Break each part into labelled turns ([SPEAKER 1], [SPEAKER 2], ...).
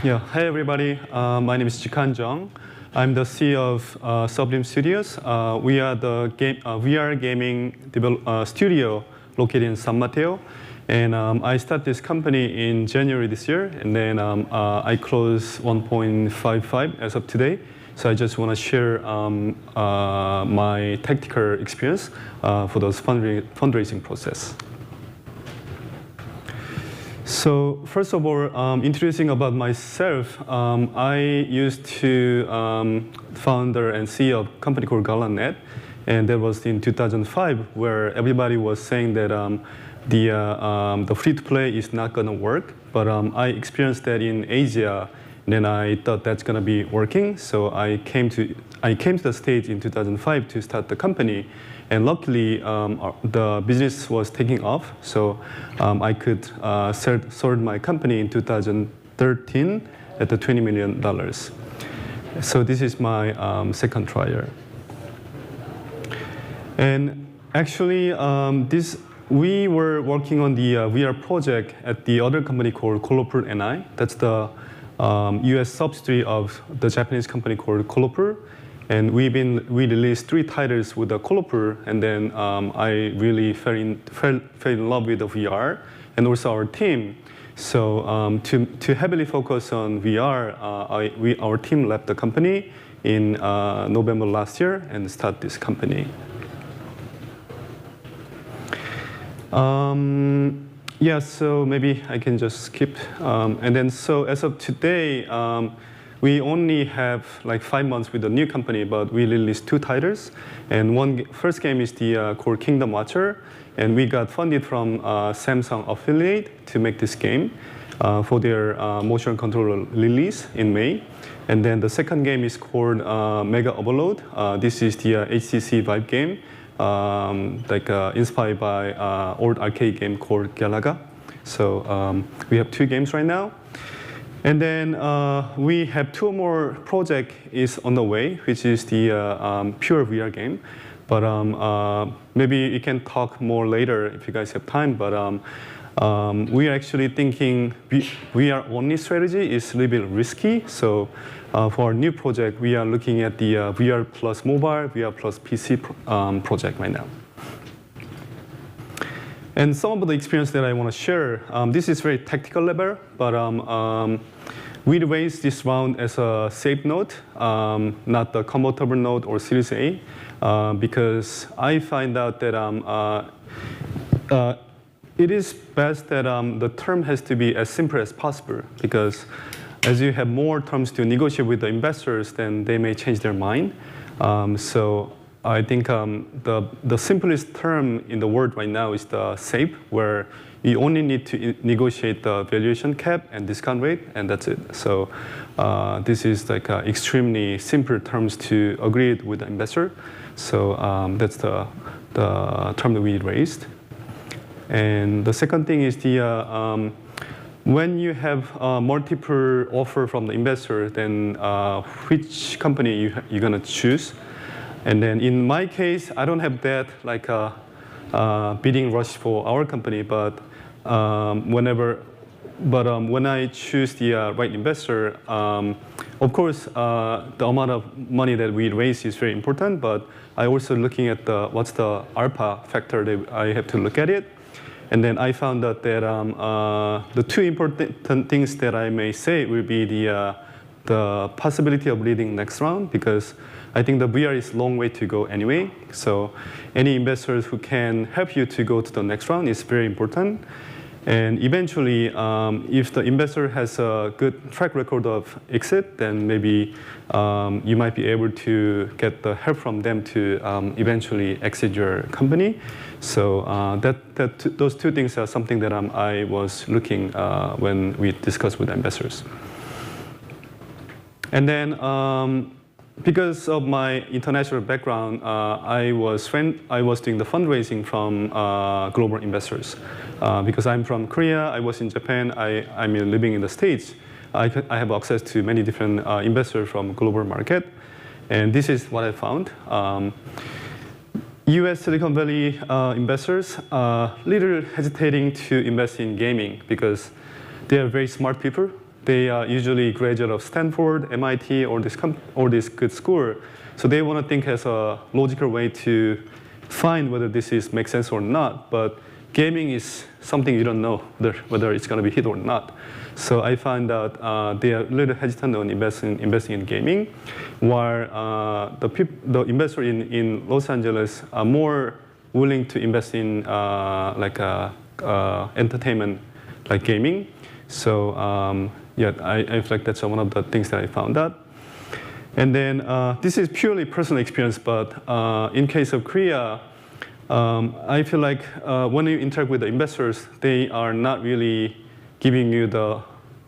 [SPEAKER 1] Yeah, hi everybody. My name is Jikhan Jung. I'm the CEO of Subdream Studios. We are the VR gaming studio located in San Mateo. And I started this company in January this year. And then I closed 1.55 as of today. So I just want to share my tactical experience for those fundraising process. So first of all, introducing about myself, I used to founder and CEO of a company called Gala.net, and that was in 2005, where everybody was saying that the free-to-play is not going to work. But I experienced that in Asia, and then I thought that's going to be working. So I came to the States in 2005 to start the company. And luckily, the business was taking off, so I could sold my company in 2013 at the $20 million. So this is my second trial. And actually, we were working on the VR project at the other company called Coloper NI. That's the US subsidiary of the Japanese company called Coloper. And we released 3 titles with the Coloper, and then I really fell in love with the VR and also our team. So to heavily focus on VR, our team left the company in November last year and started this company. Yeah, so maybe I can just skip. And then so as of today, we only have like 5 months with the new company, but we released 2 titles. And first game is the called Kingdom Watcher, and we got funded from Samsung affiliate to make this game for their motion controller release in May. And then the second game is called Mega Overload. This is the HTC Vive game, inspired by old arcade game called Galaga. So we have 2 games right now. And then we have 2 more projects is on the way, which is the pure VR game. But maybe you can talk more later if you guys have time. But we are actually thinking VR-only strategy is a little bit risky. So for our new project, we are looking at the VR plus mobile, VR plus PC project right now. And some of the experience that I want to share, this is very tactical level, but we raised this round as a safe note, not the convertible note or Series A, because I find out that it is best that the term has to be as simple as possible, because as you have more terms to negotiate with the investors, then they may change their mind. So I think the simplest term in the world right now is the SAFE, where you only need to negotiate the valuation cap and discount rate, and that's it. So this is like extremely simple terms to agree with the investor. So that's the term that we raised. And the second thing is the when you have multiple offer from the investor, then which company you're going to choose. And then in my case, I don't have that like bidding rush for our company, but when I choose the right investor, of course, the amount of money that we raise is very important, but I also looking at what's the alpha factor that I have to look at it. And then I found out that the 2 important things that I may say will be the possibility of leading next round, because I think the VR is a long way to go anyway. So any investors who can help you to go to the next round is very important. And eventually, if the investor has a good track record of exit, then maybe you might be able to get the help from them to eventually exit your company. So those 2 things are something that I was looking when we discussed with investors. And then because of my international background, I was doing the fundraising from global investors. Because I'm from Korea, I was in Japan, I'm living in the States. I have access to many different investors from global market. And this is what I found. US Silicon Valley investors are little hesitating to invest in gaming because they are very smart people. they are usually graduate of Stanford, MIT, or this good school. So they want to think as a logical way to find whether this makes sense or not. But gaming is something you don't know whether it's going to be hit or not. So I find out they are a little hesitant on investing in gaming, while the investor in Los Angeles are more willing to invest in entertainment like gaming. So yeah, I feel like that's one of the things that I found out. And then this is purely personal experience, but in case of Korea, I feel like when you interact with the investors, they are not really giving you the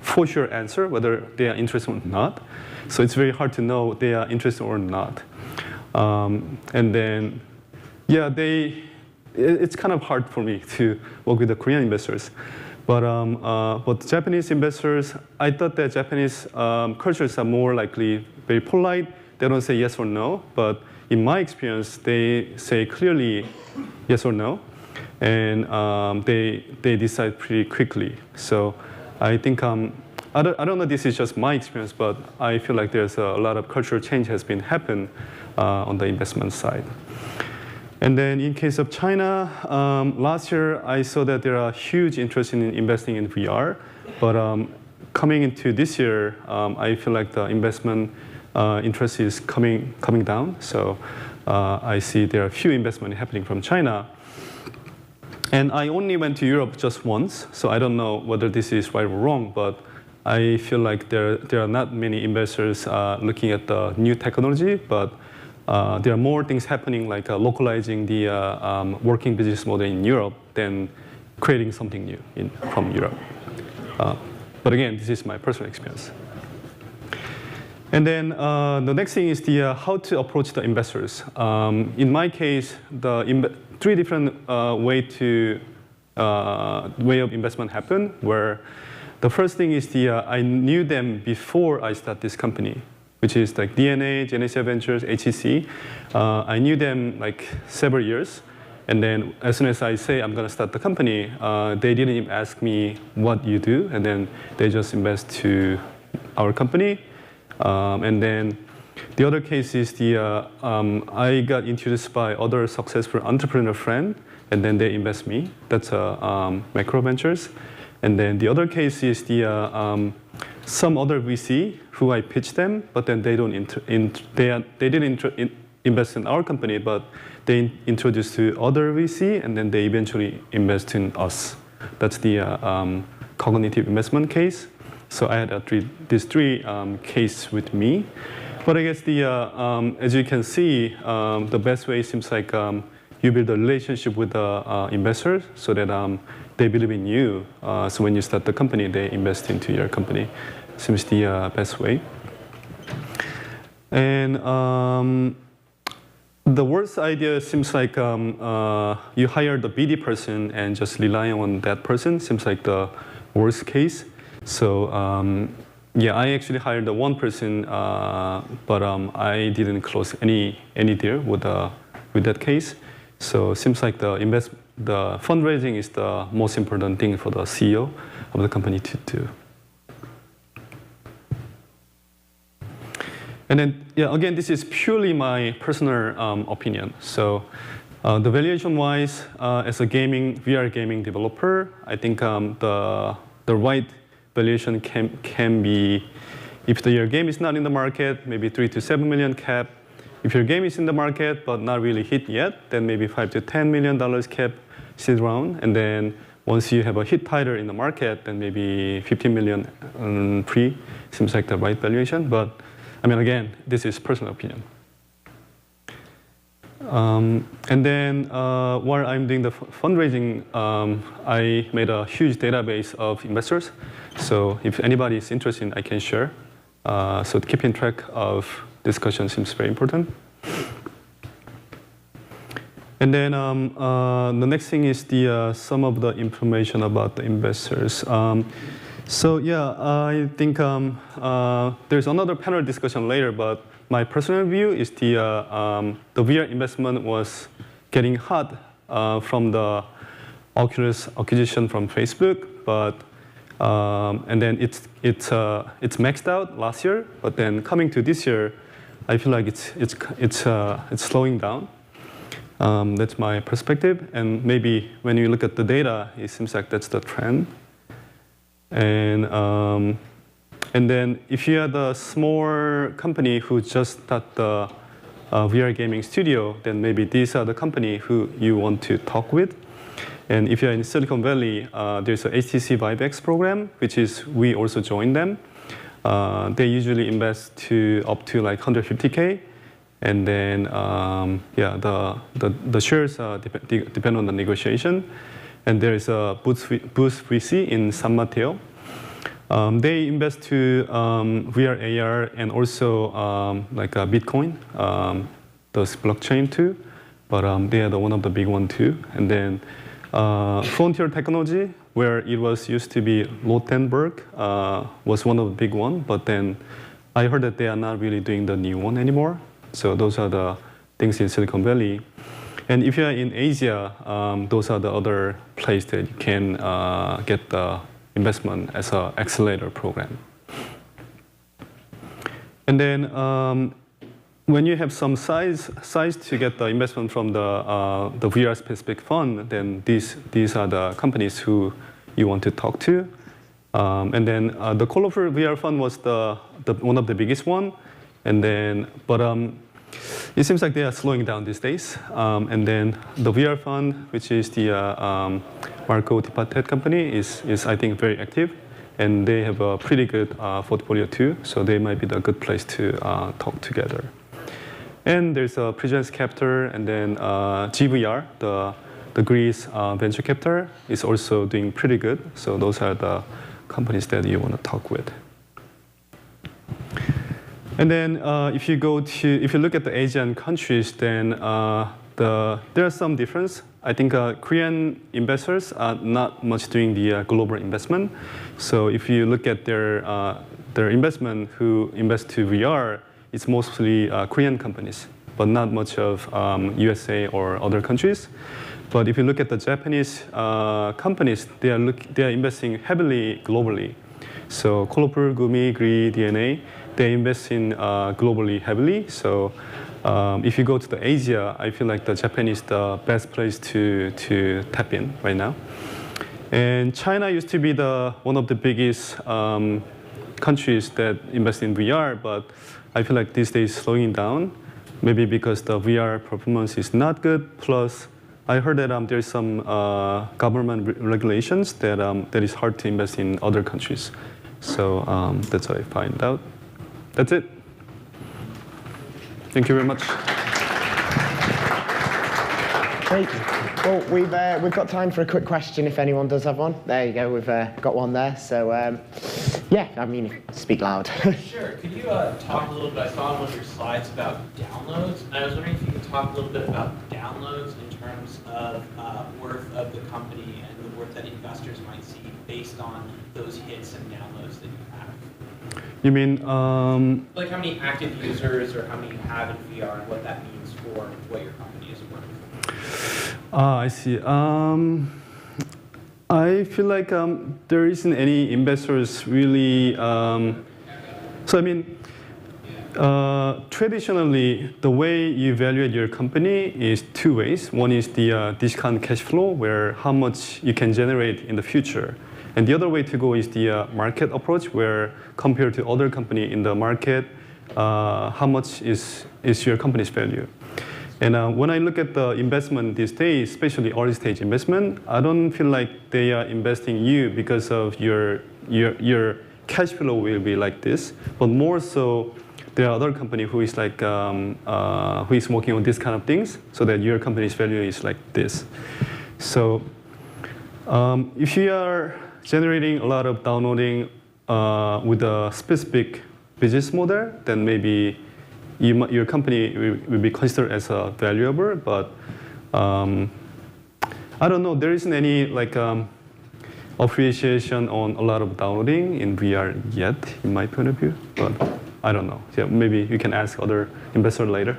[SPEAKER 1] for sure answer whether they are interested or not. So it's very hard to know they are interested or not. And then, yeah, it's kind of hard for me to work with the Korean investors. But Japanese investors, I thought that Japanese cultures are more likely very polite. They don't say yes or no. But in my experience, they say clearly yes or no. And they decide pretty quickly. So I think, I don't know if this is just my experience, but I feel like there's a lot of cultural change has been happened on the investment side. And then in case of China, last year I saw that there are huge interest in investing in VR. But coming into this year, I feel like the investment interest is coming down. So I see there are few investments happening from China. And I only went to Europe just once, so I don't know whether this is right or wrong, but I feel like there are not many investors looking at the new technology, but there are more things happening like localizing the working business model in Europe than creating something new from Europe. But again, this is my personal experience. And then the next thing is how to approach the investors. In my case, three different way of investment happen. Where the first thing is I knew them before I start this company, which is like DNA, Genesia Ventures, HEC. I knew them like several years, and then as soon as I say I'm going to start the company, they didn't even ask me what you do, and then they just invest to our company. And then the other case is I got introduced by other successful entrepreneur friend, and then they invest me. That's macro ventures. And then the other case is some other VC who I pitched them, but then they didn't invest in our company, but they introduced to other VC, and then they eventually invest in us. That's the cognitive investment case. So I had these three cases with me. But I guess as you can see, the best way seems like you build a relationship with the investors so that they believe in you. So when you start the company, they invest into your company. Seems the best way. And the worst idea seems like you hire the BD person and just rely on that person. Seems like the worst case. So yeah, I actually hired the one person, but I didn't close any deal with that case. So it seems like the fundraising is the most important thing for the CEO of the company to do. And then, yeah, again, this is purely my personal opinion. So the valuation-wise, as a VR gaming developer, I think the right valuation can be, if your game is not in the market, maybe 3 to 7 million cap. If your game is in the market but not really hit yet, then maybe $5 to $10 million cap seed round. And then once you have a hit title in the market, then maybe 15 million pre seems like the right valuation. But I mean, again, this is personal opinion. And then while I'm doing the fundraising, I made a huge database of investors. So if anybody is interested, I can share. So keeping track of discussion seems very important. And then the next thing is some of the information about the investors. So yeah, I think there's another panel discussion later, but my personal view is the VR investment was getting hot from the Oculus acquisition from Facebook, but And then it's maxed out last year, but then coming to this year, I feel like it's slowing down. That's my perspective, and maybe when you look at the data, it seems like that's the trend. And then if you are the small company who just start the VR gaming studio, then maybe these are the company who you want to talk with. And if you're in Silicon Valley, there's a HTC ViveX program, which is we also join them. They usually invest up to like 150K. And then, the shares depend on the negotiation. And there is a Boost VC in San Mateo. They invest to VR, AR, and also like Bitcoin, those blockchain too. But they are one of the big one too. And then Frontier Technology, where it was used to be Rotenberg, was one of the big one. But then I heard that they are not really doing the new one anymore. So those are the things in Silicon Valley. And if you're in Asia, those are the other places that you can get the investment as an accelerator program. And then when you have some size to get the investment from the VR specific fund, then these are the companies who you want to talk to. And then the Colorful VR fund was the one of the biggest one. And then, but it seems like they are slowing down these days. And then the VR fund, which is the Marco Di Pattet company, is I think very active, and they have a pretty good portfolio too. So they might be the good place to talk together. And there's a Presence Capital, and then GVR, the Greece venture capital, is also doing pretty good. So those are the companies that you want to talk with. And then if you look at the Asian countries, then there are some difference. I think Korean investors are not much doing the global investment. So if you look at their investment who invest to VR, it's mostly Korean companies, but not much of USA or other countries. But if you look at the Japanese companies, they are investing heavily globally. So Colorful, Gumi, Gree, DNA, they invest in globally heavily. So if you go to the Asia, I feel like the Japan is the best place to tap in right now. And China used to be one of the biggest countries that invest in VR, but I feel like these days slowing down, maybe because the VR performance is not good. Plus, I heard that there's some government regulations that is hard to invest in other countries. So that's what I find out. That's it. Thank you very much.
[SPEAKER 2] Great. Well, we've got time for a quick question if anyone does have one. There you go. We've got one there. So yeah, I mean, speak loud.
[SPEAKER 3] Sure. Could you talk a little bit? I saw on one of your slides about downloads, and I was wondering if you could talk a little bit about downloads in terms of worth of the company and the worth that investors might see based on those hits and downloads that you have.
[SPEAKER 1] You mean
[SPEAKER 3] like how many active users or how many you have in VR and what that means for what your company is worth?
[SPEAKER 1] I see. I feel like there isn't any investors really. So I mean, traditionally, the way you evaluate your company is two ways. One is the discount cash flow, where how much you can generate in the future. And the other way to go is the market approach, where compared to other company in the market, how much is your company's value. And when I look at the investment these days, especially early stage investment, I don't feel like they are investing you because of your cash flow will be like this, but more so there are other company who is like who is working on this kind of things, so that your company's value is like this. So if you are generating a lot of downloading with a specific business model, then maybe your company will be considered as valuable. But I don't know. There isn't any like appreciation on a lot of downloading in VR yet, in my point of view. But I don't know. Yeah, maybe you can ask other investors later.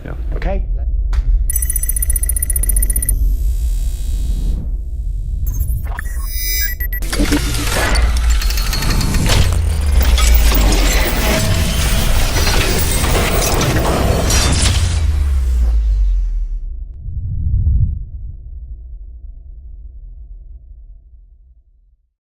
[SPEAKER 1] Yeah.
[SPEAKER 2] Okay.